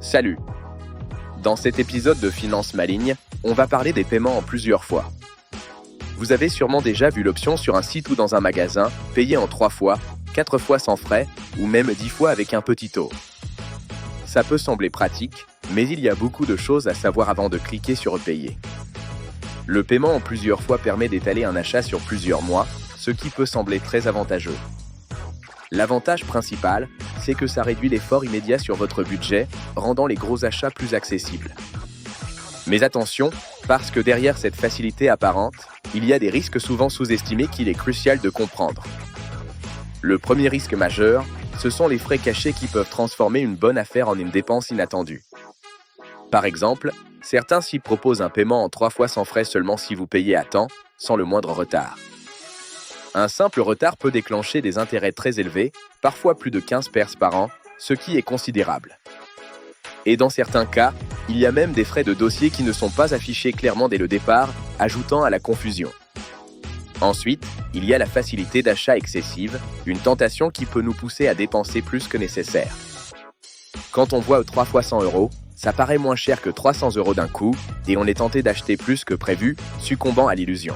Salut! Dans cet épisode de Finance Maligne, on va parler des paiements en plusieurs fois. Vous avez sûrement déjà vu l'option sur un site ou dans un magasin, payer en 3 fois, 4 fois sans frais, ou même 10 fois avec un petit taux. Ça peut sembler pratique, mais il y a beaucoup de choses à savoir avant de cliquer sur Payer. Le paiement en plusieurs fois permet d'étaler un achat sur plusieurs mois, ce qui peut sembler très avantageux. L'avantage principal, c'est que ça réduit l'effort immédiat sur votre budget, rendant les gros achats plus accessibles. Mais attention, parce que derrière cette facilité apparente, il y a des risques souvent sous-estimés qu'il est crucial de comprendre. Le premier risque majeur, ce sont les frais cachés qui peuvent transformer une bonne affaire en une dépense inattendue. Par exemple, certains sites proposent un paiement en 3 fois sans frais seulement si vous payez à temps, sans le moindre retard. Un simple retard peut déclencher des intérêts très élevés, parfois plus de 15% par an, ce qui est considérable. Et dans certains cas, il y a même des frais de dossier qui ne sont pas affichés clairement dès le départ, ajoutant à la confusion. Ensuite, il y a la facilité d'achat excessive, une tentation qui peut nous pousser à dépenser plus que nécessaire. Quand on voit 3 fois 100 €, ça paraît moins cher que 300 € d'un coup, et on est tenté d'acheter plus que prévu, succombant à l'illusion.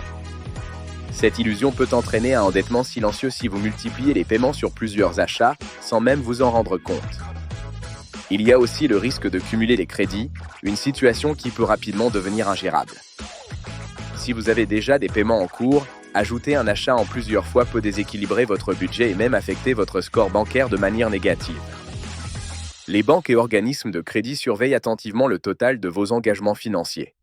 Cette illusion peut entraîner un endettement silencieux si vous multipliez les paiements sur plusieurs achats, sans même vous en rendre compte. Il y a aussi le risque de cumuler les crédits, une situation qui peut rapidement devenir ingérable. Si vous avez déjà des paiements en cours, ajouter un achat en plusieurs fois peut déséquilibrer votre budget et même affecter votre score bancaire de manière négative. Les banques et organismes de crédit surveillent attentivement le total de vos engagements financiers.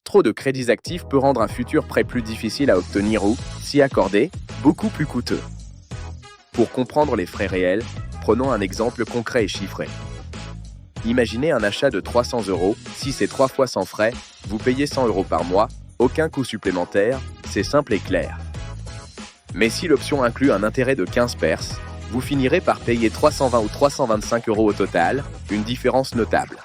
Trop de crédits actifs peut rendre un futur prêt plus difficile à obtenir ou, si accordé, beaucoup plus coûteux. Pour comprendre les frais réels, prenons un exemple concret et chiffré. Imaginez un achat de 300 €, si c'est 3 fois sans frais, vous payez 100 € par mois, aucun coût supplémentaire, c'est simple et clair. Mais si l'option inclut un intérêt de 15%, vous finirez par payer 320 ou 325 € au total, une différence notable.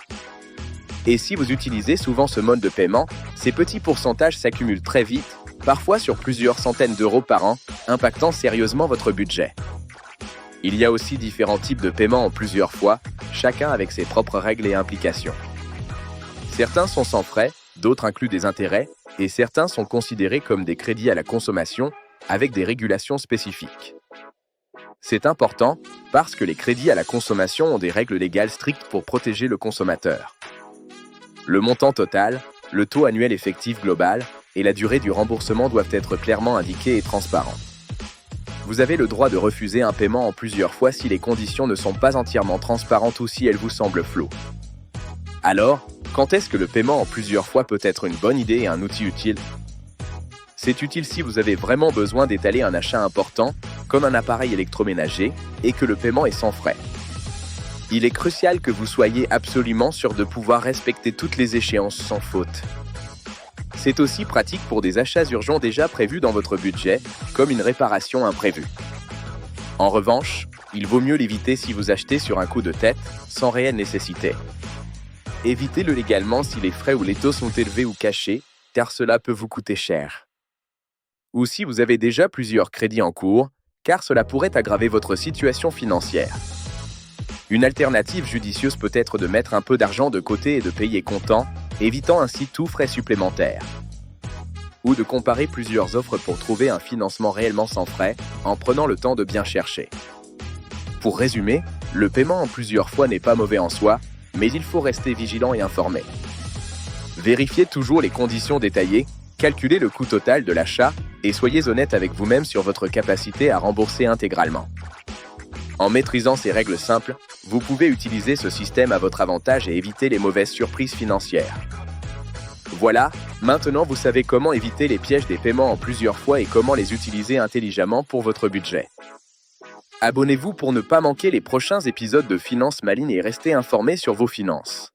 Et si vous utilisez souvent ce mode de paiement, ces petits pourcentages s'accumulent très vite, parfois sur plusieurs centaines d'euros par an, impactant sérieusement votre budget. Il y a aussi différents types de paiements en plusieurs fois, chacun avec ses propres règles et implications. Certains sont sans frais, d'autres incluent des intérêts, et certains sont considérés comme des crédits à la consommation, avec des régulations spécifiques. C'est important parce que les crédits à la consommation ont des règles légales strictes pour protéger le consommateur. Le montant total, le taux annuel effectif global et la durée du remboursement doivent être clairement indiqués et transparents. Vous avez le droit de refuser un paiement en plusieurs fois si les conditions ne sont pas entièrement transparentes ou si elles vous semblent floues. Alors, quand est-ce que le paiement en plusieurs fois peut être une bonne idée et un outil utile ? C'est utile si vous avez vraiment besoin d'étaler un achat important, comme un appareil électroménager, et que le paiement est sans frais. Il est crucial que vous soyez absolument sûr de pouvoir respecter toutes les échéances sans faute. C'est aussi pratique pour des achats urgents déjà prévus dans votre budget, comme une réparation imprévue. En revanche, il vaut mieux l'éviter si vous achetez sur un coup de tête, sans réelle nécessité. Évitez-le légalement si les frais ou les taux sont élevés ou cachés, car cela peut vous coûter cher. Ou si vous avez déjà plusieurs crédits en cours, car cela pourrait aggraver votre situation financière. Une alternative judicieuse peut être de mettre un peu d'argent de côté et de payer comptant, évitant ainsi tout frais supplémentaires. Ou de comparer plusieurs offres pour trouver un financement réellement sans frais, en prenant le temps de bien chercher. Pour résumer, le paiement en plusieurs fois n'est pas mauvais en soi, mais il faut rester vigilant et informé. Vérifiez toujours les conditions détaillées, calculez le coût total de l'achat et soyez honnête avec vous-même sur votre capacité à rembourser intégralement. En maîtrisant ces règles simples, vous pouvez utiliser ce système à votre avantage et éviter les mauvaises surprises financières. Voilà, maintenant vous savez comment éviter les pièges des paiements en plusieurs fois et comment les utiliser intelligemment pour votre budget. Abonnez-vous pour ne pas manquer les prochains épisodes de Finance Maligne et restez informé sur vos finances.